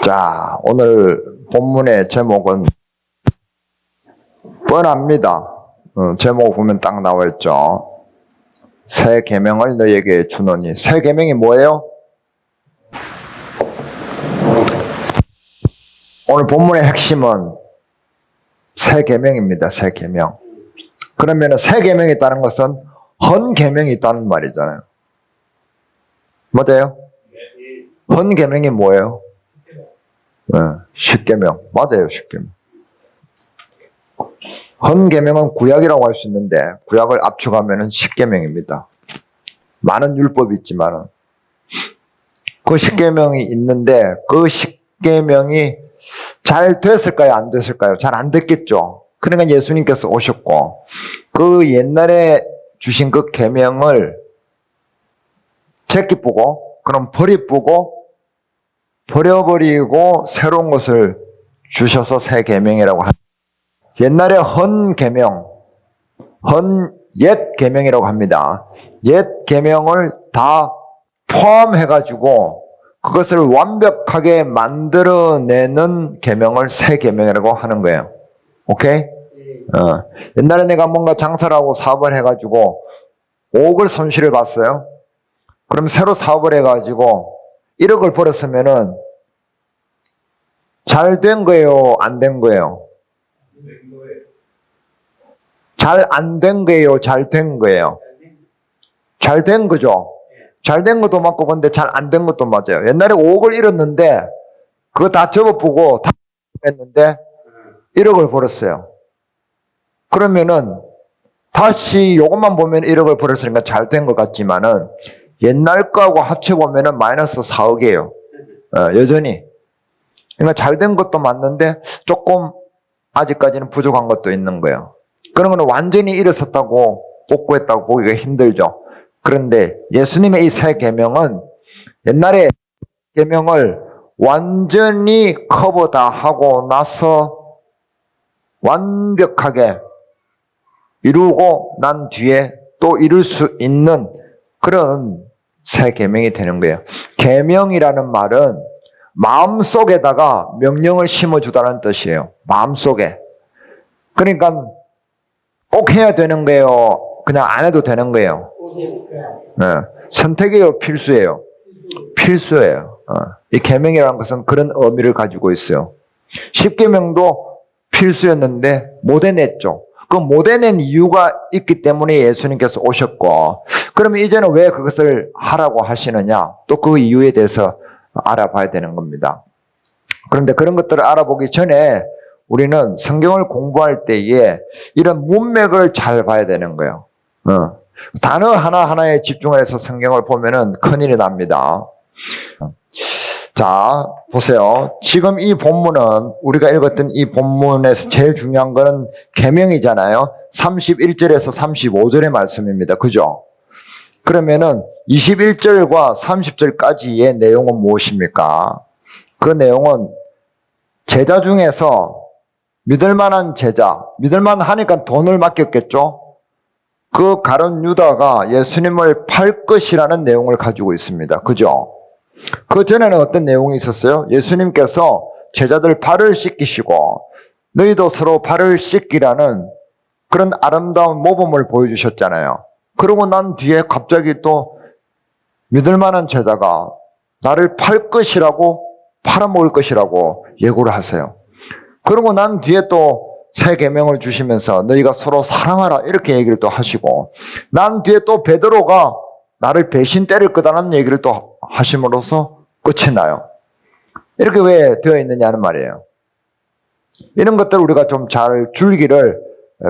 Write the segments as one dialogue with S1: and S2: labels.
S1: 자, 오늘 본문의 제목은 뻔합니다. 제목 보면 딱 나와 있죠. 새 계명을 너희에게 주노니. 새 계명이 뭐예요? 오늘 본문의 핵심은 새 계명입니다. 새 계명. 그러면 새 계명이 있다는 것은 헌 계명이 있다는 말이잖아요. 맞아요? 헌 계명이 뭐예요? 십계명. 맞아요, 십계명. 헌 계명은 구약이라고 할 수 있는데 구약을 압축하면은 십계명입니다. 많은 율법이 있지만은 그 십계명이 있는데 그 십계명이 잘 됐을까요? 안 됐을까요? 잘 안 됐겠죠. 그러니까 예수님께서 오셨고 그 옛날에 주신 그 계명을 제끼쁘고 그럼 버리쁘고 버려버리고 새로운 것을 주셔서 새 계명이라고 합니다. 옛날에 헌 계명, 옛 계명이라고 합니다. 옛 계명을 다 포함해가지고 그것을 완벽하게 만들어내는 계명을 새 계명이라고 하는 거예요. 오케이? 옛날에 내가 뭔가 장사를 하고 사업을 해가지고 5억을 손실을 봤어요. 그럼 새로 사업을 해가지고 1억을 벌었으면은 잘 된 거예요? 안 된 거예요? 잘 안 된 거예요? 잘 된 거예요? 잘 된 거죠? 잘 된 것도 맞고 근데 잘 안 된 것도 맞아요. 옛날에 5억을 잃었는데 그거 다 접어보고 다 했는데 1억을 벌었어요. 그러면은 다시 이것만 보면 1억을 벌었으니까 잘 된 것 같지만은 옛날 거하고 합쳐보면은 마이너스 4억이에요. 여전히. 그러니까 잘 된 것도 맞는데 조금 아직까지는 부족한 것도 있는 거예요. 그런 거는 완전히 잃었었다고 복구했다고 보기가 힘들죠. 그런데 예수님의 이 새 계명은 옛날에 계명을 완전히 커버 다 하고 나서 완벽하게 이루고 난 뒤에 또 이룰 수 있는 그런 새 계명이 되는 거예요. 계명이라는 말은 마음속에다가 명령을 심어주다는 뜻이에요. 마음속에. 그러니까 꼭 해야 되는 거예요? 그냥 안 해도 되는 거예요? 네. 선택이에요? 필수예요? 필수예요. 이 계명이라는 것은 그런 의미를 가지고 있어요. 십계명도 필수였는데 못 해냈죠. 그 못 해낸 이유가 있기 때문에 예수님께서 오셨고, 그러면 이제는 왜 그것을 하라고 하시느냐? 또 그 이유에 대해서 알아봐야 되는 겁니다. 그런데 그런 것들을 알아보기 전에 우리는 성경을 공부할 때에 이런 문맥을 잘 봐야 되는 거예요. 단어 하나하나에 집중을 해서 성경을 보면은 큰일이 납니다. 자, 보세요. 지금 이 본문은 우리가 읽었던 이 본문에서 제일 중요한 거는 계명이잖아요. 31절에서 35절의 말씀입니다. 그죠? 그러면은 21절과 30절까지의 내용은 무엇입니까? 그 내용은 제자 중에서 믿을만한 제자, 믿을만하니까 돈을 맡겼겠죠? 그 가룟 유다가 예수님을 팔 것이라는 내용을 가지고 있습니다. 그죠? 그 전에는 어떤 내용이 있었어요? 예수님께서 제자들 발을 씻기시고 너희도 서로 발을 씻기라는 그런 아름다운 모범을 보여주셨잖아요. 그러고 난 뒤에 갑자기 또 믿을만한 제자가 나를 팔 것이라고 팔아먹을 것이라고 예고를 하세요. 그러고 난 뒤에 또 새 계명을 주시면서 너희가 서로 사랑하라 이렇게 얘기를 또 하시고 난 뒤에 또 베드로가 나를 배신 때릴 거다라는 얘기를 또 하심으로써 끝이 나요. 이렇게 왜 되어 있느냐는 말이에요. 이런 것들 우리가 좀 잘 줄기를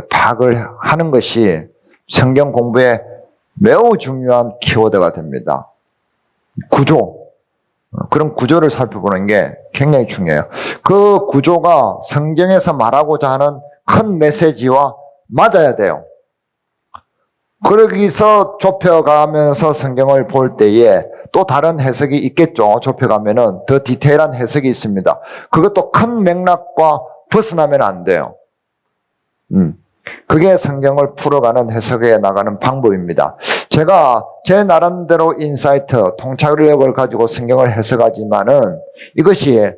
S1: 파악을 하는 것이 성경 공부에 매우 중요한 키워드가 됩니다. 구조. 그런 구조를 살펴보는 게 굉장히 중요해요. 그 구조가 성경에서 말하고자 하는 큰 메시지와 맞아야 돼요. 거기서 좁혀가면서 성경을 볼 때에 또 다른 해석이 있겠죠. 좁혀가면은 더 디테일한 해석이 있습니다. 그것도 큰 맥락과 벗어나면 안 돼요. 그게 성경을 풀어가는 해석에 나가는 방법입니다. 제가 제 나름대로 인사이트, 통찰력을 가지고 성경을 해석하지만은 이것이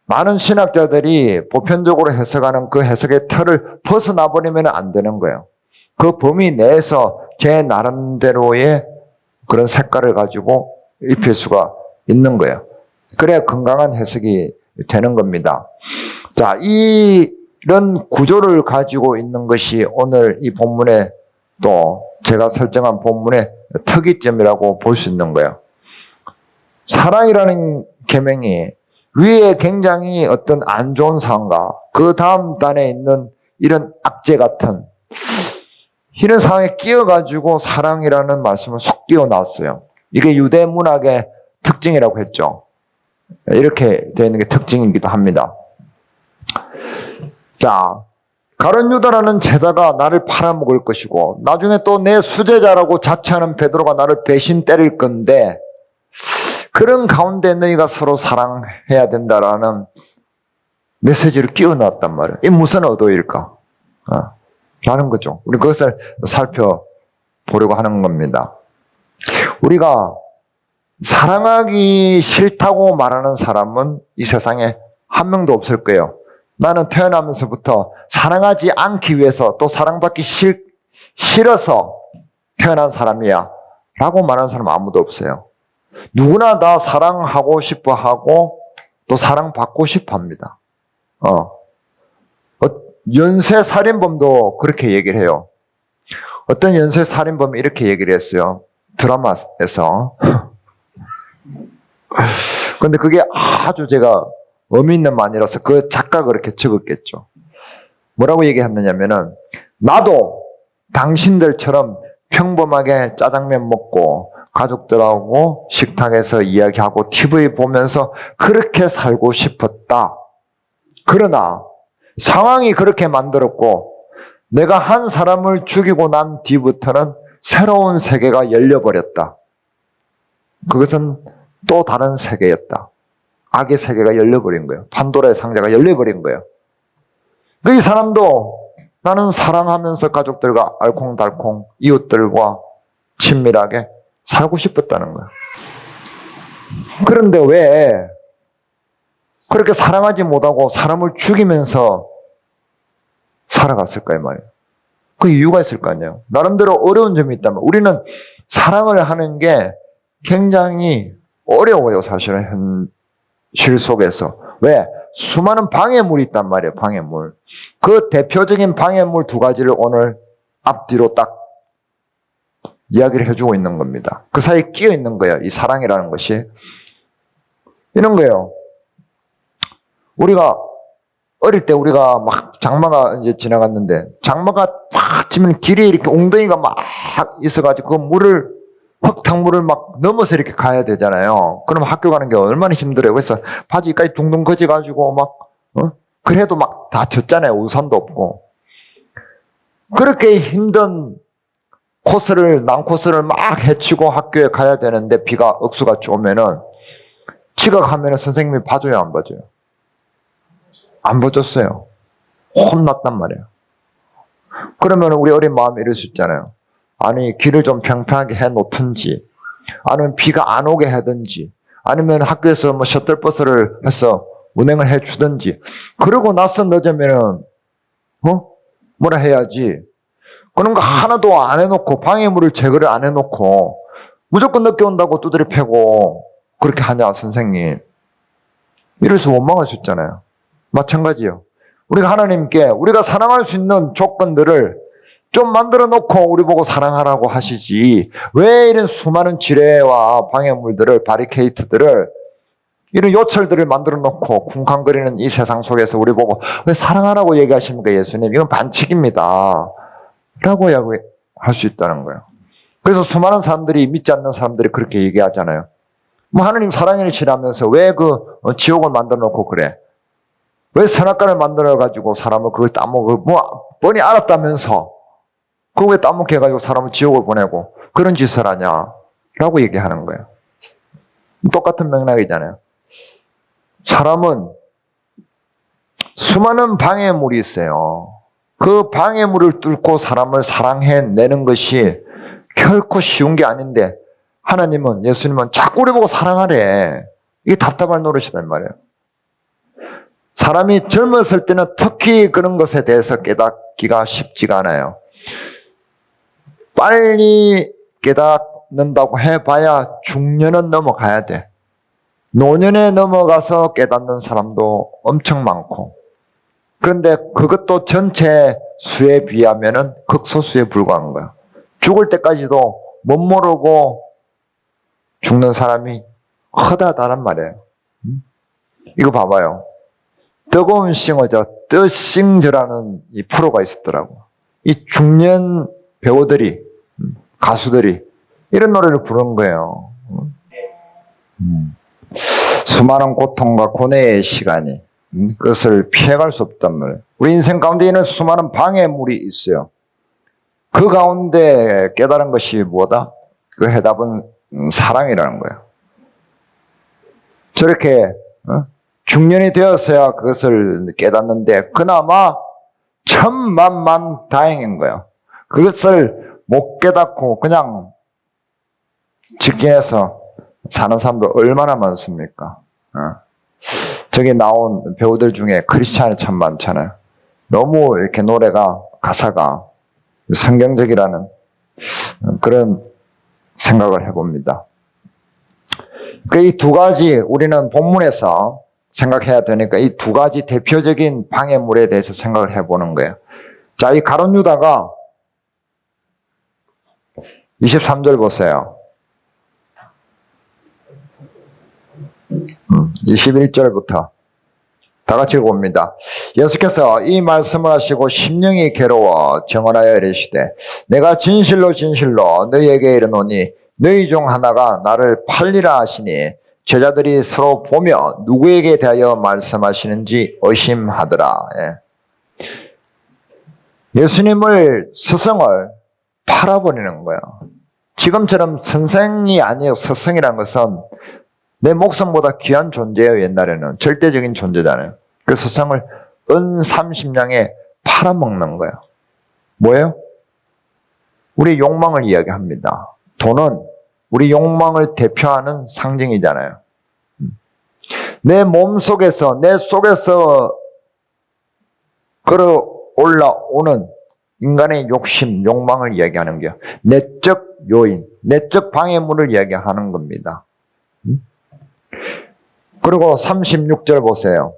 S1: 많은 신학자들이 보편적으로 해석하는 그 해석의 틀을 벗어나 버리면 안 되는 거예요. 그 범위 내에서 제 나름대로의 그런 색깔을 가지고 입힐 수가 있는 거예요. 그래야 건강한 해석이 되는 겁니다. 자, 이런 구조를 가지고 있는 것이 오늘 이 본문의 또 제가 설정한 본문의 특이점이라고 볼 수 있는 거예요. 사랑이라는 계명이 위에 굉장히 어떤 안 좋은 상황과 그 다음 단에 있는 이런 악재 같은 이런 상황에 끼어가지고 사랑이라는 말씀을 속 끼워 놨어요. 이게 유대 문학의 특징이라고 했죠. 이렇게 되어 있는 게 특징이기도 합니다. 자, 가룟 유다라는 제자가 나를 팔아먹을 것이고 나중에 또 내 수제자라고 자처하는 베드로가 나를 배신 때릴 건데 그런 가운데 너희가 서로 사랑해야 된다라는 메시지를 끼워 넣었단 말이에요. 이 무슨 의도일까? 라는 거죠. 우리 그것을 살펴보려고 하는 겁니다. 우리가 사랑하기 싫다고 말하는 사람은 이 세상에 한 명도 없을 거예요. 나는 태어나면서부터 사랑하지 않기 위해서 또 사랑받기 싫어서 태어난 사람이야 라고 말하는 사람 아무도 없어요. 누구나 다 사랑하고 싶어 하고 또 사랑받고 싶어 합니다. 연쇄살인범도 그렇게 얘기를 해요. 어떤 연쇄살인범이 이렇게 얘기를 했어요. 드라마에서. 근데 그게 아주 제가 의미 있는 말이라서 그 작가가 그렇게 적었겠죠. 뭐라고 얘기했느냐면은 나도 당신들처럼 평범하게 짜장면 먹고 가족들하고 식탁에서 이야기하고 TV 보면서 그렇게 살고 싶었다. 그러나 상황이 그렇게 만들었고 내가 한 사람을 죽이고 난 뒤부터는 새로운 세계가 열려버렸다. 그것은 또 다른 세계였다. 악의 세계가 열려버린 거예요. 판도라의 상자가 열려버린 거예요. 이 사람도 나는 사랑하면서 가족들과 알콩달콩 이웃들과 친밀하게 살고 싶었다는 거예요. 그런데 왜 그렇게 사랑하지 못하고 사람을 죽이면서 살아갔을까요, 말이에요? 그 이유가 있을 거 아니에요. 나름대로 어려운 점이 있다면 우리는 사랑을 하는 게 굉장히 어려워요, 사실은 현실 속에서. 왜? 수많은 방해물이 있단 말이에요, 방해물. 그 대표적인 방해물 두 가지를 오늘 앞뒤로 딱 이야기를 해주고 있는 겁니다. 그 사이에 끼어 있는 거예요, 이 사랑이라는 것이. 이런 거예요. 우리가 어릴 때 우리가 막 장마가 이제 지나갔는데 장마가 막 치면 길에 이렇게 웅덩이가 막 있어가지고 그 물을 흙탕물을 막 넘어서 이렇게 가야 되잖아요. 그럼 학교 가는 게 얼마나 힘들어요. 그래서 바지까지 둥둥 거져가지고 막 그래도 막 다 젖잖아요. 우산도 없고. 그렇게 힘든 난코스를 막 헤치고 학교에 가야 되는데 비가 억수가 오면은 지각하면은 선생님이 봐줘요, 안 봐줘요? 안 봐줬어요. 혼났단 말이에요. 그러면 우리 어린 마음이 이럴 수 있잖아요. 아니, 길을 좀 평평하게 해 놓든지, 아니면 비가 안 오게 하든지, 아니면 학교에서 뭐 셔틀버스를 해서 운행을 해 주든지, 그러고 나서 늦으면은, 뭐라 해야지. 그런 거 하나도 안 해놓고, 방해물을 제거를 안 해놓고, 무조건 늦게 온다고 두드려 패고, 그렇게 하냐, 선생님. 이래서 원망할 수 있잖아요. 마찬가지요. 우리가 하나님께 우리가 사랑할 수 있는 조건들을 좀 만들어 놓고 우리 보고 사랑하라고 하시지. 왜 이런 수많은 지뢰와 방해물들을, 바리케이트들을, 이런 요철들을 만들어 놓고 쿵쾅거리는 이 세상 속에서 우리 보고 왜 사랑하라고 얘기하십니까, 예수님? 이건 반칙입니다. 라고 할 수 있다는 거예요. 그래서 수많은 사람들이, 믿지 않는 사람들이 그렇게 얘기하잖아요. 뭐 하나님 사랑이시라면서 왜 지옥을 만들어 놓고 그래? 왜 선악과를 만들어가지고 사람을 그걸 따먹고, 뻔히 알았다면서, 그거 왜 따먹게 해가지고 사람을 지옥을 보내고, 그런 짓을 하냐? 라고 얘기하는 거예요. 똑같은 맥락이잖아요. 사람은 수많은 방해물이 있어요. 그 방해물을 뚫고 사람을 사랑해내는 것이 결코 쉬운 게 아닌데 하나님은, 예수님은 자꾸 우리 보고 사랑하래. 이게 답답한 노릇이란 말이에요. 사람이 젊었을 때는 특히 그런 것에 대해서 깨닫기가 쉽지가 않아요. 빨리 깨닫는다고 해봐야 중년은 넘어가야 돼. 노년에 넘어가서 깨닫는 사람도 엄청 많고, 그런데 그것도 전체 수에 비하면은 극소수에 불과한 거야. 죽을 때까지도 못 모르고 죽는 사람이 허다하다란 말이에요. 이거 봐봐요. 뜨거운 싱어죠. 뜨싱저라는 이 프로가 있었더라고. 이 중년 배우들이, 가수들이 이런 노래를 부른 거예요. 수많은 고통과 고뇌의 시간이, 그것을 피해갈 수 없단 말이에요. 우리 인생 가운데에는 수많은 방해물이 있어요. 그 가운데 깨달은 것이 뭐다? 그 해답은 사랑이라는 거예요. 저렇게 중년이 되었어야 그것을 깨닫는데 그나마 천만만 다행인 거예요. 그것을 못 깨닫고 그냥 직진해서 사는 사람도 얼마나 많습니까? 저기 나온 배우들 중에 크리스찬이 참 많잖아요. 너무 이렇게 노래가, 가사가 성경적이라는 그런 생각을 해봅니다. 이 두 가지 우리는 본문에서 생각해야 되니까 이 두 가지 대표적인 방해물에 대해서 생각을 해보는 거예요. 자, 이 가룟 유다가 23절 보세요. 21절부터 다 같이 봅니다. 예수께서 이 말씀을 하시고 심령이 괴로워 정언하여 이르시되 내가 진실로 진실로 너희에게 이르노니 너희 중 하나가 나를 팔리라 하시니 제자들이 서로 보며 누구에게 대하여 말씀하시는지 의심하더라. 예수님을, 스승을 팔아버리는 거예요. 지금처럼 선생이 아니에요. 스승이라는 것은 내 목숨보다 귀한 존재예요. 옛날에는 절대적인 존재잖아요. 그 스승을 은 30냥에 팔아먹는 거예요. 뭐예요? 우리 욕망을 이야기합니다. 돈은 우리 욕망을 대표하는 상징이잖아요. 내 몸 속에서, 내 속에서 걸어 올라오는 인간의 욕심, 욕망을 이야기하는 게 내적 요인, 내적 방해물을 이야기하는 겁니다. 그리고 36절 보세요.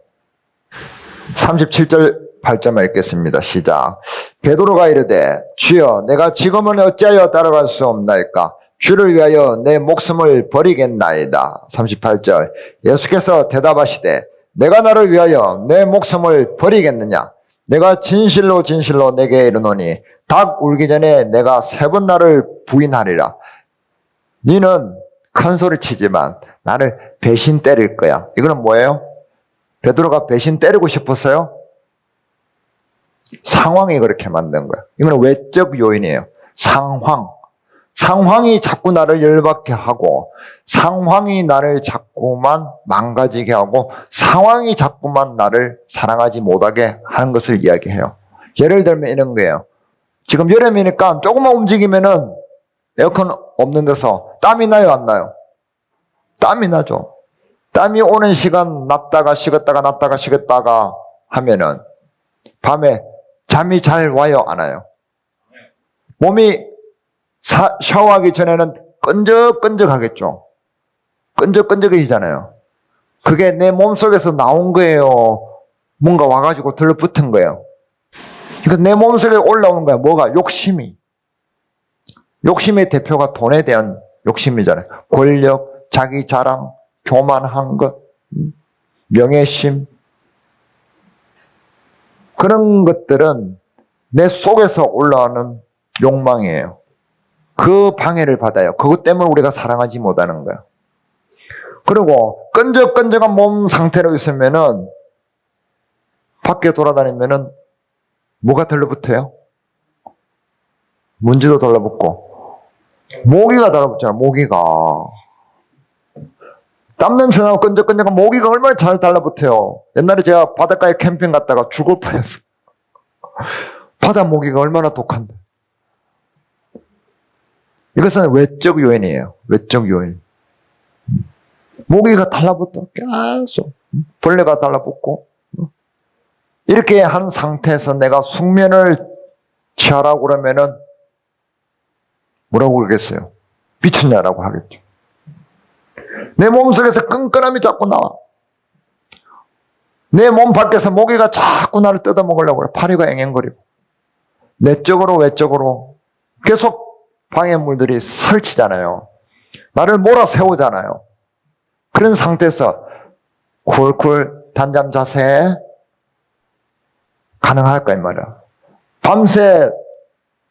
S1: 37절 8절만 읽겠습니다. 시작. 베드로가 이르되 주여 내가 지금은 어찌하여 따라갈 수 없나이까? 주를 위하여 내 목숨을 버리겠나이다. 38절. 예수께서 대답하시되 내가 너를 위하여 내 목숨을 버리겠느냐? 내가 진실로 진실로 내게 이르노니 닭 울기 전에 내가 3번 나를 부인하리라. 너는 큰 소리 치지만 나를 배신 때릴 거야. 이거는 뭐예요? 베드로가 배신 때리고 싶었어요? 상황이 그렇게 만든 거예요. 이거는 외적 요인이에요. 상황이 자꾸 나를 열받게 하고, 상황이 나를 자꾸만 망가지게 하고, 상황이 자꾸만 나를 사랑하지 못하게 하는 것을 이야기해요. 예를 들면 이런 거예요. 지금 여름이니까 조금만 움직이면은 에어컨 없는 데서 땀이 나요, 안 나요? 땀이 나죠. 땀이 오는 시간 났다가 식었다가 났다가 식었다가 하면은 밤에 잠이 잘 와요, 안 와요? 몸이 샤워하기 전에는 끈적끈적하겠죠. 끈적끈적해지잖아요. 그게 내 몸속에서 나온 거예요. 뭔가 와가지고 들러붙은 거예요. 그러니까 내 몸속에 올라오는 거야. 뭐가? 욕심이. 욕심의 대표가 돈에 대한 욕심이잖아요. 권력, 자기 자랑, 교만한 것, 명예심. 그런 것들은 내 속에서 올라오는 욕망이에요. 그 방해를 받아요. 그것 때문에 우리가 사랑하지 못하는 거예요. 그리고 끈적끈적한 몸 상태로 있으면은 밖에 돌아다니면은 뭐가 들러붙어요? 먼지도 달라붙고 모기가 달라붙잖아요. 모기가 땀냄새 나고 끈적끈적한 모기가 얼마나 잘 달라붙어요. 옛날에 제가 바닷가에 캠핑 갔다가 죽을 뻔했어요. 바다 모기가 얼마나 독한데. 이것은 외적 요인이에요. 외적 요인. 모기가 달라붙어 계속 벌레가 달라붙고 이렇게 한 상태에서 내가 숙면을 취하라고 그러면은 뭐라고 그러겠어요? 미쳤냐라고 하겠죠. 내 몸속에서 끈끈함이 자꾸 나와. 내 몸 밖에서 모기가 자꾸 나를 뜯어먹으려고 그래. 파리가 앵앵거리고. 내적으로 외적으로 계속 방해물들이 설치잖아요. 나를 몰아세우잖아요. 그런 상태에서 쿨쿨 단잠 자세 가능할까 이 말이야. 밤새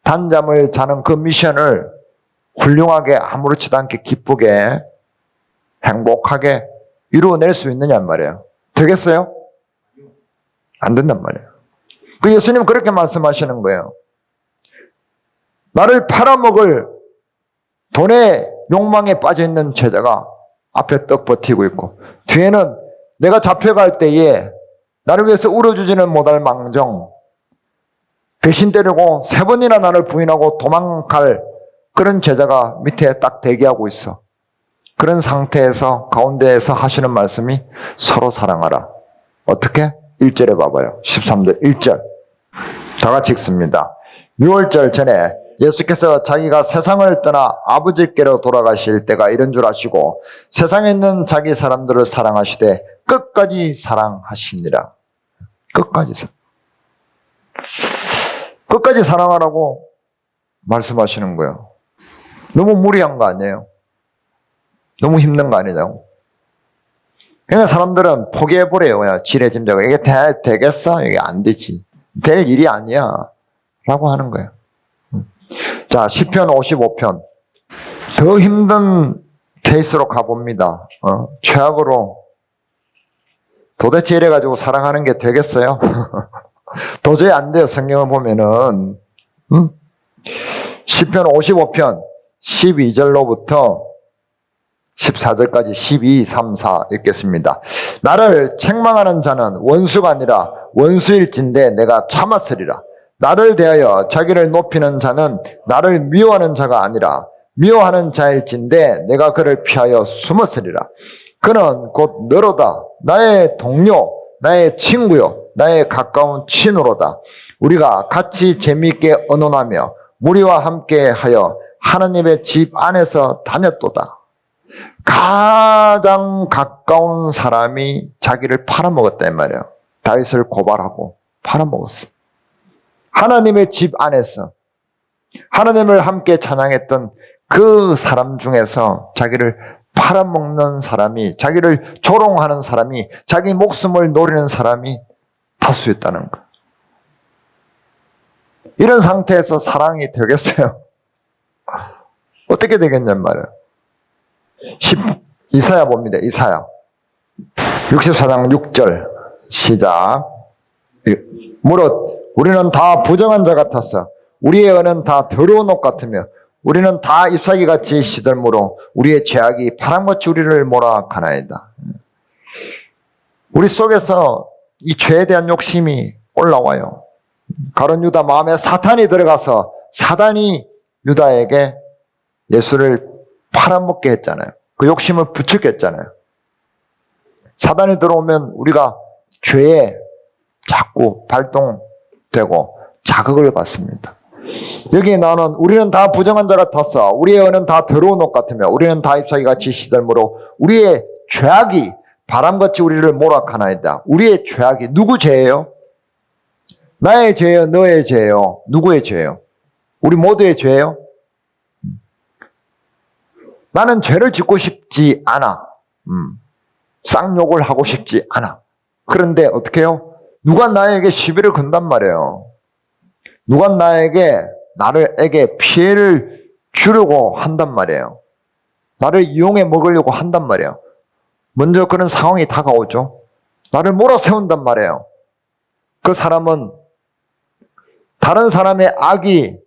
S1: 단잠을 자는 그 미션을 훌륭하게 아무렇지도 않게 기쁘게 행복하게 이루어낼 수 있느냐 말이에요. 되겠어요? 안 된단 말이에요. 그 예수님 그렇게 말씀하시는 거예요. 나를 팔아먹을 돈의 욕망에 빠져있는 제자가 앞에 떡 버티고 있고 뒤에는 내가 잡혀갈 때에 나를 위해서 울어주지는 못할 망정 배신 때리고 3번이나 나를 부인하고 도망갈 그런 제자가 밑에 딱 대기하고 있어. 그런 상태에서 가운데에서 하시는 말씀이 서로 사랑하라. 어떻게? 1절에 봐봐요. 13절 1절 다 같이 읽습니다. 6월절 전에 예수께서 자기가 세상을 떠나 아버지께로 돌아가실 때가 이런 줄 아시고 세상에 있는 자기 사람들을 사랑하시되 끝까지 사랑하시니라. 끝까지 사랑하라고 말씀하시는 거예요. 너무 무리한 거 아니에요? 너무 힘든 거 아니냐고. 그러니까 사람들은 포기해버려요. 그냥 지레짐작을. 이게 되겠어? 이게 안 되지. 될 일이 아니야. 라고 하는 거예요. 자, 시편 55편. 더 힘든 케이스로 가봅니다. 최악으로. 도대체 이래가지고 사랑하는 게 되겠어요? 도저히 안 돼요. 성경을 보면은. 시편 55편 12절로부터 14절까지 12, 3, 4 읽겠습니다. 나를 책망하는 자는 원수가 아니라 원수일진데 내가 참았으리라. 나를 대하여 자기를 높이는 자는 나를 미워하는 자가 아니라 미워하는 자일진데 내가 그를 피하여 숨었으리라. 그는 곧 너로다. 나의 동료, 나의 친구요, 나의 가까운 친으로다. 우리가 같이 재미있게 언론하며 무리와 함께 하여 하나님의 집 안에서 다녔도다. 가장 가까운 사람이 자기를 팔아먹었다 이 말이에요. 다윗을 고발하고 팔아먹었어. 하나님의 집 안에서 하나님을 함께 찬양했던 그 사람 중에서 자기를 팔아먹는 사람이, 자기를 조롱하는 사람이, 자기 목숨을 노리는 사람이 다수였다는 거. 이런 상태에서 사랑이 되겠어요? 어떻게 되겠냔 말이에요. 이사야 봅니다. 이사야 64장 6절 시작. 무릇 우리는 다 부정한 자 같았어. 우리의 은은 다 더러운 옷 같으며 우리는 다 잎사귀같이 시들므로 우리의 죄악이 바람같이 우리를 몰아가나이다. 우리 속에서 이 죄에 대한 욕심이 올라와요. 가룟 유다 마음에 사탄이 들어가서 사단이 유다에게 예수를 팔아먹게 했잖아요. 그 욕심을 부추게 했잖아요. 사단이 들어오면 우리가 죄에 자꾸 발동되고 자극을 받습니다. 여기에 나오는 우리는 다 부정한 자 같았어. 우리의 은은 다 더러운 옷 같으며 우리는 다 잎사귀같이 시들므로 우리의 죄악이 바람같이 우리를 몰아가나이다. 우리의 죄악이 누구 죄예요? 나의 죄예요? 너의 죄예요? 누구의 죄예요? 우리 모두의 죄예요? 나는 죄를 짓고 싶지 않아. 쌍욕을 하고 싶지 않아. 그런데 어떻게 해요? 누가 나에게 시비를 건단 말이에요. 누가 나에게 피해를 주려고 한단 말이에요. 나를 이용해 먹으려고 한단 말이에요. 먼저 그런 상황이 다가오죠. 나를 몰아세운단 말이에요. 그 사람은 다른 사람의 악이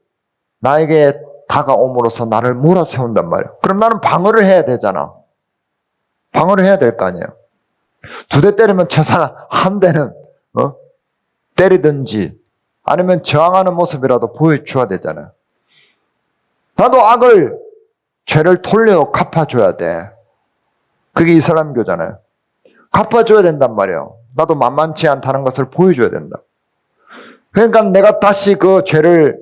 S1: 나에게 다가옴으로써 나를 몰아세운단 말이에요. 그럼 나는 방어를 해야 되잖아. 방어를 해야 될 거 아니에요. 2대 때리면 최소한 한 대는 때리든지 아니면 저항하는 모습이라도 보여줘야 되잖아요. 나도 악을 죄를 돌려 갚아줘야 돼. 그게 이슬람교잖아요. 갚아줘야 된단 말이에요. 나도 만만치 않다는 것을 보여줘야 된다. 그러니까 내가 다시 그 죄를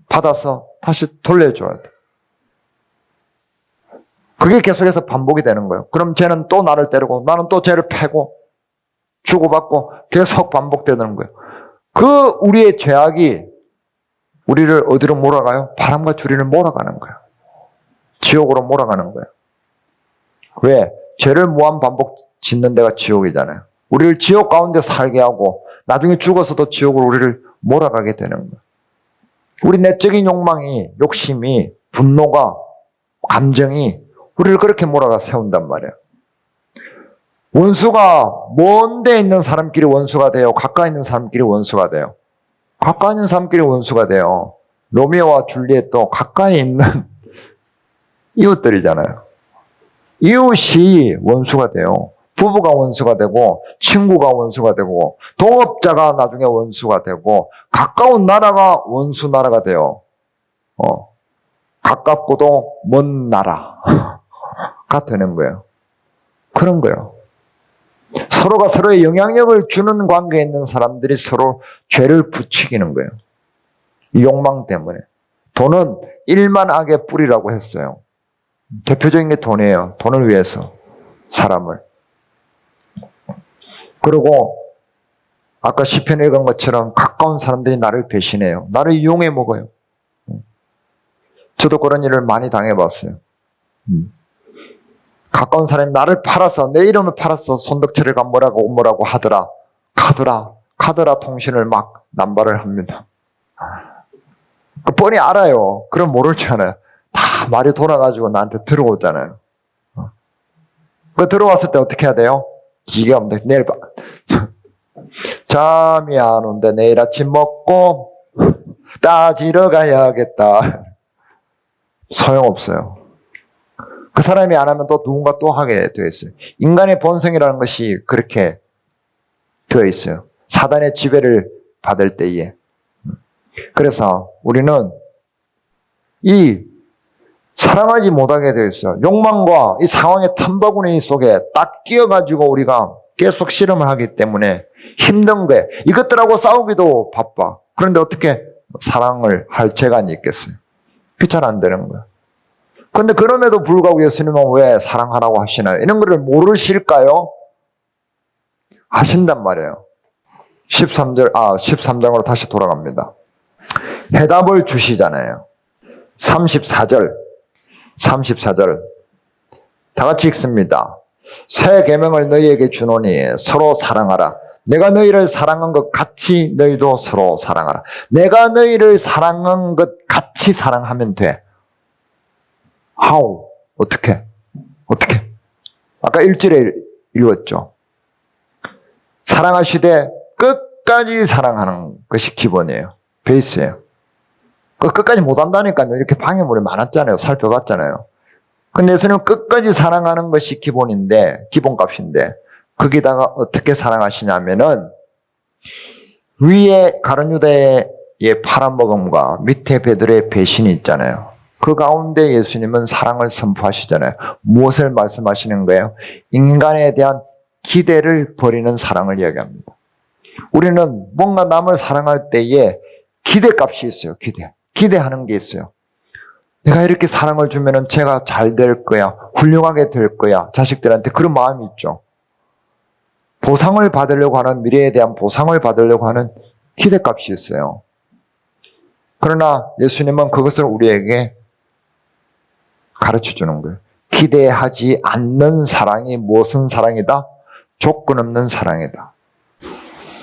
S1: 받아서 다시 돌려줘야 돼. 그게 계속해서 반복이 되는 거예요. 그럼 쟤는 또 나를 때리고 나는 또 쟤를 패고 주고받고 계속 반복되는 거예요. 그 우리의 죄악이 우리를 어디로 몰아가요? 바람과 주리를 몰아가는 거예요. 지옥으로 몰아가는 거예요. 왜? 죄를 무한 반복 짓는 데가 지옥이잖아요. 우리를 지옥 가운데 살게 하고 나중에 죽어서도 지옥으로 우리를 몰아가게 되는 거예요. 우리 내적인 욕망이, 욕심이, 분노가, 감정이 우리를 그렇게 몰아가 세운단 말이에요. 원수가 먼 데 있는 사람끼리 원수가 돼요? 가까이 있는 사람끼리 원수가 돼요? 가까이 있는 사람끼리 원수가 돼요. 로미오와 줄리엣도 가까이 있는 이웃들이잖아요. 이웃이 원수가 돼요. 부부가 원수가 되고 친구가 원수가 되고 동업자가 나중에 원수가 되고 가까운 나라가 원수 나라가 돼요. 가깝고도 먼 나라가 되는 거예요. 그런 거예요. 서로가 서로의 영향력을 주는 관계에 있는 사람들이 서로 죄를 부추기는 거예요. 욕망 때문에. 돈은 일만 악의 뿌리라고 했어요. 대표적인 게 돈이에요. 돈을 위해서 사람을. 그리고 아까 시편 읽은 것처럼 가까운 사람들이 나를 배신해요. 나를 이용해 먹어요. 저도 그런 일을 많이 당해봤어요. 가까운 사람이 나를 팔아서 내 이름을 팔아서 손덕철을 가 뭐라고 하더라. 카드라 통신을 막 남발을 합니다. 뻔히 알아요. 그럼 모를 줄 알아요. 다 말이 돌아가지고 나한테 들어오잖아요. 그 들어왔을 때 어떻게 해야 돼요? 기가 없는데 내일 봐. 잠이 안 온대. 내일 아침 먹고 따지러 가야겠다. 소용없어요. 그 사람이 안 하면 또 누군가 또 하게 되어 있어요. 인간의 본성이라는 것이 그렇게 되어 있어요. 사단의 지배를 받을 때에. 그래서 우리는 이 사랑하지 못하게 되어 있어요. 욕망과 이 상황의 탐바구니 속에 딱 끼어가지고 우리가 계속 실험을 하기 때문에 힘든 거예요. 이것들하고 싸우기도 바빠. 그런데 어떻게 사랑을 할 재간이 있겠어요? 그게 잘 안 되는 거예요. 그런데 그럼에도 불구하고 예수님은 왜 사랑하라고 하시나요? 이런 거를 모르실까요? 하신단 말이에요. 13장으로 다시 돌아갑니다. 해답을 주시잖아요. 34절. 다 같이 읽습니다. 새 계명을 너희에게 주노니 서로 사랑하라. 내가 너희를 사랑한 것 같이 너희도 서로 사랑하라. 내가 너희를 사랑한 것 같이 사랑하면 돼. How? 어떻게? 아까 1절에 읽었죠. 사랑하시되 끝까지 사랑하는 것이 기본이에요. 베이스예요. 끝까지 못한다니까요. 이렇게 방해물이 많았잖아요. 살펴봤잖아요. 근데 예수님은 끝까지 사랑하는 것이 기본인데, 기본값인데, 거기다가 어떻게 사랑하시냐면은, 위에 가룟 유다의 팔아먹음과 밑에 베드로의 배신이 있잖아요. 그 가운데 예수님은 사랑을 선포하시잖아요. 무엇을 말씀하시는 거예요? 인간에 대한 기대를 버리는 사랑을 이야기합니다. 우리는 뭔가 남을 사랑할 때에 기대값이 있어요. 기대하는 게 있어요. 내가 이렇게 사랑을 주면은 제가 잘 될 거야. 훌륭하게 될 거야. 자식들한테 그런 마음이 있죠. 보상을 받으려고 하는, 미래에 대한 보상을 받으려고 하는 기대값이 있어요. 그러나 예수님은 그것을 우리에게 가르쳐 주는 거예요. 기대하지 않는 사랑이 무엇은 사랑이다? 조건 없는 사랑이다.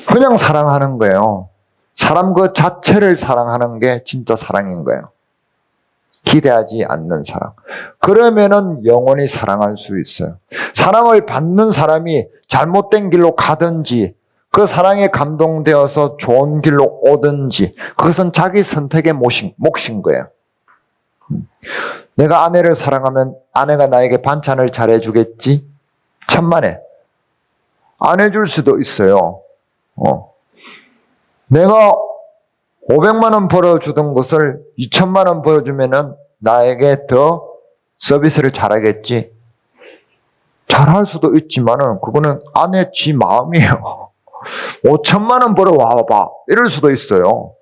S1: 그냥 사랑하는 거예요. 사람 그 자체를 사랑하는 게 진짜 사랑인 거예요. 기대하지 않는 사랑. 그러면은 영원히 사랑할 수 있어요. 사랑을 받는 사람이 잘못된 길로 가든지 그 사랑에 감동되어서 좋은 길로 오든지 그것은 자기 선택의 몫인 거예요. 내가 아내를 사랑하면 아내가 나에게 반찬을 잘해주겠지? 천만에. 안 해줄 수도 있어요. 내가 500만 원 벌어주던 것을 2천만 원 벌어주면은 나에게 더 서비스를 잘하겠지. 잘할 수도 있지만은 그거는 아내 지 마음이에요. 5천만 원 벌어 와봐 이럴 수도 있어요.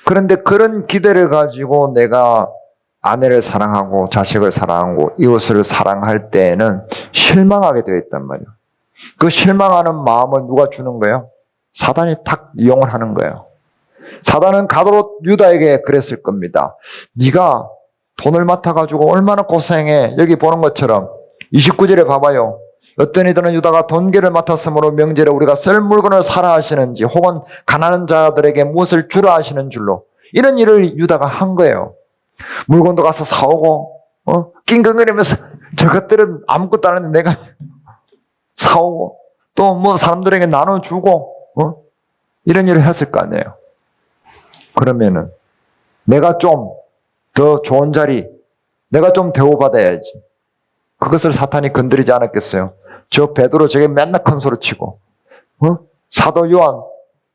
S1: 그런데 그런 기대를 가지고 내가 아내를 사랑하고 자식을 사랑하고 이웃을 사랑할 때에는 실망하게 되어 있단 말이에요. 그 실망하는 마음을 누가 주는 거예요? 사단이 탁 이용을 하는 거예요. 사단은 가도록 유다에게 그랬을 겁니다. 네가 돈을 맡아가지고 얼마나 고생해. 여기 보는 것처럼 29절에 봐봐요. 어떤 이들은 유다가 돈계를 맡았으므로 명절에 우리가 쓸 물건을 사라 하시는지 혹은 가난한 자들에게 무엇을 주라 하시는 줄로 이런 일을 유다가 한 거예요. 물건도 가서 사오고 낑낑거리면서 저것들은 아무것도 안 하는데 내가 사오고 또 뭐 사람들에게 나눠주고 이런 일을 했을 거 아니에요. 그러면은 내가 좀 더 좋은 자리 내가 좀 대우받아야지. 그것을 사탄이 건드리지 않았겠어요? 저 베드로 저게 맨날 큰 소리 치고 사도 요한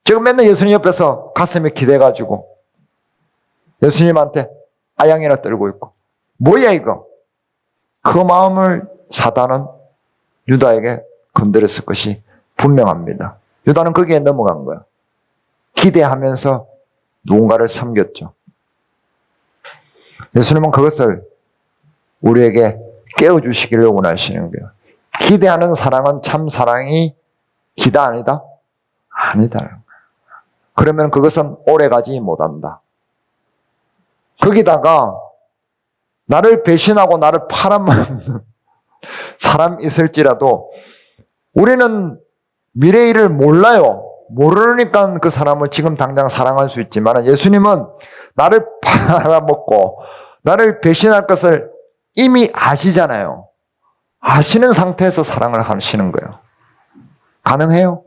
S1: 저거 맨날 예수님 옆에서 가슴에 기대가지고 예수님한테 아양이나 떨고 있고 뭐야 이거? 그 마음을 사단은 유다에게 건드렸을 것이 분명합니다. 유다는 거기에 넘어간 거야. 기대하면서 누군가를 섬겼죠. 예수님은 그것을 우리에게 깨워주시기를 원하시는 거예요. 기대하는 사랑은 참 사랑이 기다 아니다? 아니다. 그러면 그것은 오래가지 못한다. 거기다가 나를 배신하고 나를 팔아먹는 사람 있을지라도 우리는 미래의 일을 몰라요. 모르니까 그 사람을 지금 당장 사랑할 수 있지만 예수님은 나를 팔아먹고 나를 배신할 것을 이미 아시잖아요. 아시는 상태에서 사랑을 하시는 거예요. 가능해요?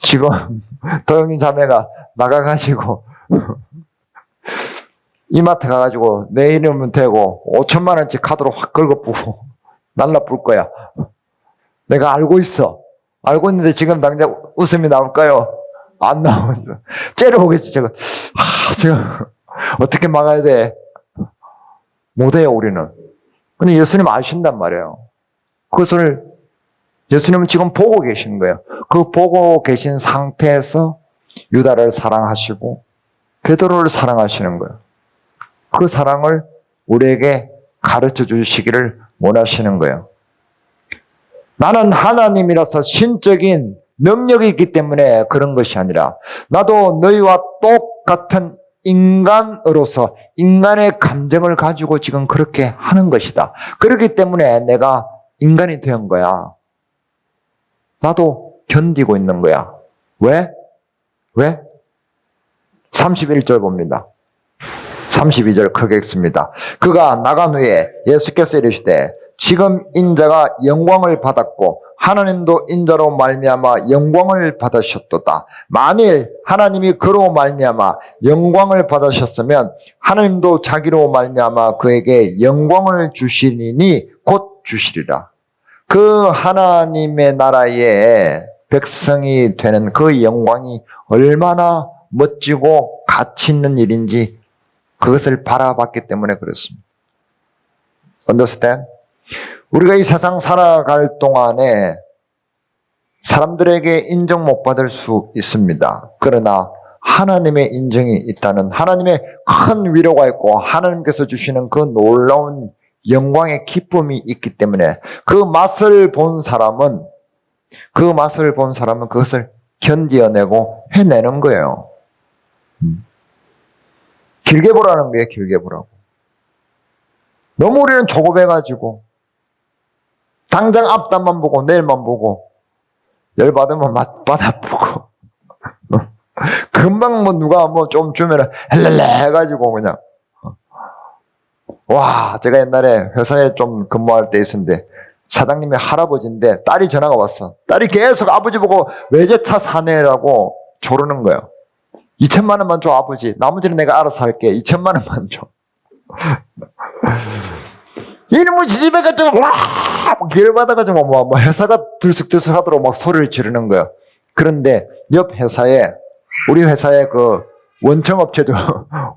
S1: 지금 도영님 자매가 나가가지고 이마트 가가지고 내 이름은 대고 5천만 원치 카드로 확 긁어부고 날라뿔 거야. 내가 알고 있어. 알고 있는데 지금 당장 웃음이 나올까요? 안 나오죠. 째려보겠지. 제가 어떻게 막아야 돼? 못해요 우리는. 근데 예수님 아신단 말이에요. 그것을 예수님은 지금 보고 계신 거예요. 그 보고 계신 상태에서 유다를 사랑하시고 베드로를 사랑하시는 거예요. 그 사랑을 우리에게 가르쳐 주시기를 원하시는 거예요. 나는 하나님이라서 신적인 능력이 있기 때문에 그런 것이 아니라 나도 너희와 똑같은 인간으로서 인간의 감정을 가지고 지금 그렇게 하는 것이다. 그렇기 때문에 내가 인간이 된 거야. 나도 견디고 있는 거야. 왜? 31절 봅니다. 32절 크게 읽습니다. 그가 나간 후에 예수께서 이르시되 지금 인자가 영광을 받았고 하나님도 인자로 말미암아 영광을 받으셨도다. 만일 하나님이 그로 말미암아 영광을 받으셨으면 하나님도 자기로 말미암아 그에게 영광을 주시리니 곧 주시리라. 그 하나님의 나라의 백성이 되는 그 영광이 얼마나 멋지고 가치 있는 일인지 그것을 바라봤기 때문에 그렇습니다. Understand? 우리가 이 세상 살아갈 동안에 사람들에게 인정 못 받을 수 있습니다. 그러나 하나님의 인정이 있다는 하나님의 큰 위로가 있고 하나님께서 주시는 그 놀라운 영광의 기쁨이 있기 때문에 그 맛을 본 사람은 그것을 견디어내고 해내는 거예요. 길게 보라는 거예요. 길게 보라고. 너무 우리는 조급해가지고 당장 앞단만 보고 내일만 보고 열받으면 맛보고 금방 뭐 누가 뭐 좀 주면은 헬렐레 해가지고 그냥 와 제가 옛날에 회사에 좀 근무할 때 있었는데 사장님이 할아버지인데 딸이 전화가 왔어. 딸이 계속 아버지 보고 외제차 사내라고 조르는 거예요. 2천만 원만 줘 아버지. 나머지는 내가 알아서 할게. 2천만 원만 줘. 이놈의 집에 가지고 와 열받아가지고 뭐 회사가 들썩들썩 하도록 막 소리를 지르는 거예요. 그런데 옆 회사에 우리 회사에 그 원청업체죠.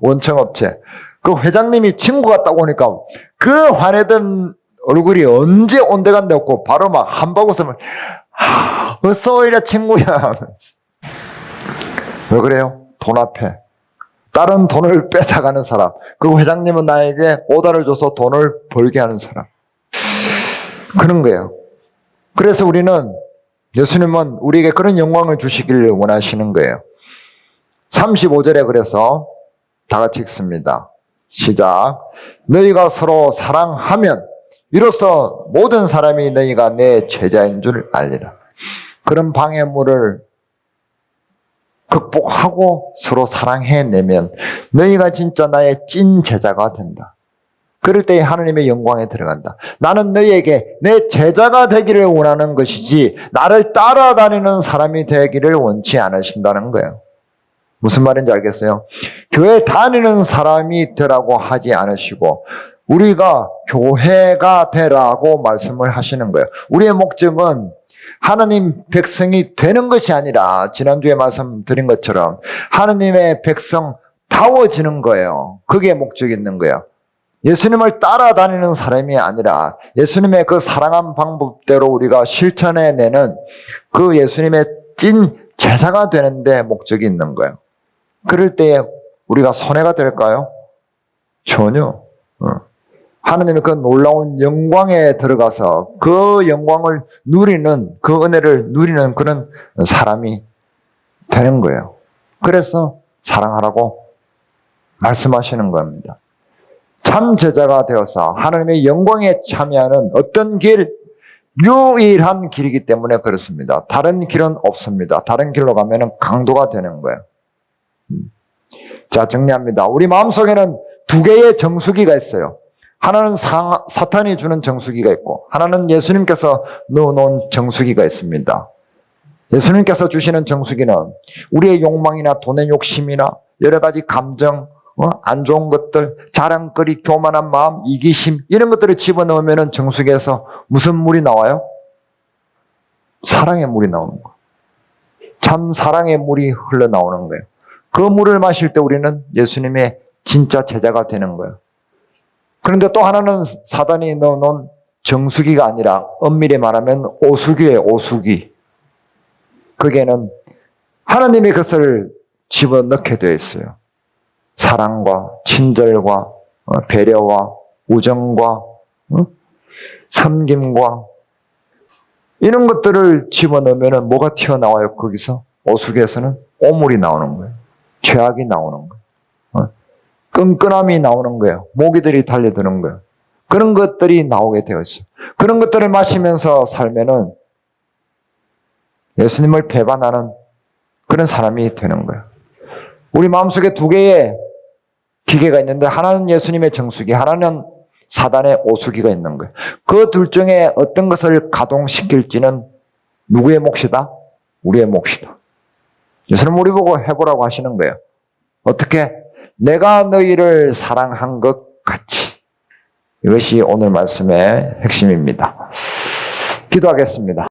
S1: 원청업체. 그 회장님이 친구 같다고 하니까 그 화내던 얼굴이 언제 온데간데 없고 바로 막 한박 웃음을 어서 오이라 친구야. 왜 그래요? 돈 앞에 다른 돈을 뺏어가는 사람. 그 회장님은 나에게 오다를 줘서 돈을 벌게 하는 사람. 그런 거예요. 그래서 우리는 예수님은 우리에게 그런 영광을 주시기를 원하시는 거예요. 35절에 그래서 다 같이 읽습니다. 시작. 너희가 서로 사랑하면 이로써 모든 사람이 너희가 내 제자인 줄 알리라. 그런 방해물을 극복하고 서로 사랑해내면 너희가 진짜 나의 찐 제자가 된다. 그럴 때 하나님의 영광에 들어간다. 나는 너희에게 내 제자가 되기를 원하는 것이지 나를 따라다니는 사람이 되기를 원치 않으신다는 거예요. 무슨 말인지 알겠어요? 교회 다니는 사람이 되라고 하지 않으시고 우리가 교회가 되라고 말씀을 하시는 거예요. 우리의 목적은 하나님 백성이 되는 것이 아니라 지난주에 말씀드린 것처럼 하나님의 백성다워지는 거예요. 그게 목적이 있는 거예요. 예수님을 따라다니는 사람이 아니라 예수님의 그 사랑한 방법대로 우리가 실천해내는 그 예수님의 찐 제자가 되는데 목적이 있는 거예요. 그럴 때 우리가 손해가 될까요? 전혀. 하나님의 그 놀라운 영광에 들어가서 그 영광을 누리는, 그 은혜를 누리는 그런 사람이 되는 거예요. 그래서 사랑하라고 말씀하시는 겁니다. 참 제자가 되어서 하나님의 영광에 참여하는 어떤 길, 유일한 길이기 때문에 그렇습니다. 다른 길은 없습니다. 다른 길로 가면 강도가 되는 거예요. 자, 정리합니다. 우리 마음속에는 두 개의 정수기가 있어요. 하나는 사탄이 주는 정수기가 있고 하나는 예수님께서 넣어놓은 정수기가 있습니다. 예수님께서 주시는 정수기는 우리의 욕망이나 돈의 욕심이나 여러 가지 감정, 안 좋은 것들, 자랑거리, 교만한 마음, 이기심 이런 것들을 집어넣으면 정수기에서 무슨 물이 나와요? 사랑의 물이 나오는 거예요. 참 사랑의 물이 흘러나오는 거예요. 그 물을 마실 때 우리는 예수님의 진짜 제자가 되는 거예요. 그런데 또 하나는 사단이 넣어놓은 정수기가 아니라 엄밀히 말하면 오수기예요. 오수기. 거기에는 하나님의 것을 집어넣게 되어 있어요. 사랑과 친절과 배려와 우정과 섬김과 이런 것들을 집어넣으면 뭐가 튀어나와요? 거기서 오수기에서는 오물이 나오는 거예요. 죄악이 나오는 거예요. 끈끈함이 나오는 거예요. 모기들이 달려드는 거예요. 그런 것들이 나오게 되어 있어요. 그런 것들을 마시면서 살면은 예수님을 배반하는 그런 사람이 되는 거예요. 우리 마음속에 두 개의 기계가 있는데 하나는 예수님의 정수기, 하나는 사단의 오수기가 있는 거예요. 그 둘 중에 어떤 것을 가동시킬지는 누구의 몫이다? 우리의 몫이다. 예수님 우리 보고 해보라고 하시는 거예요. 어떻게? 내가 너희를 사랑한 것 같이. 이것이 오늘 말씀의 핵심입니다. 기도하겠습니다.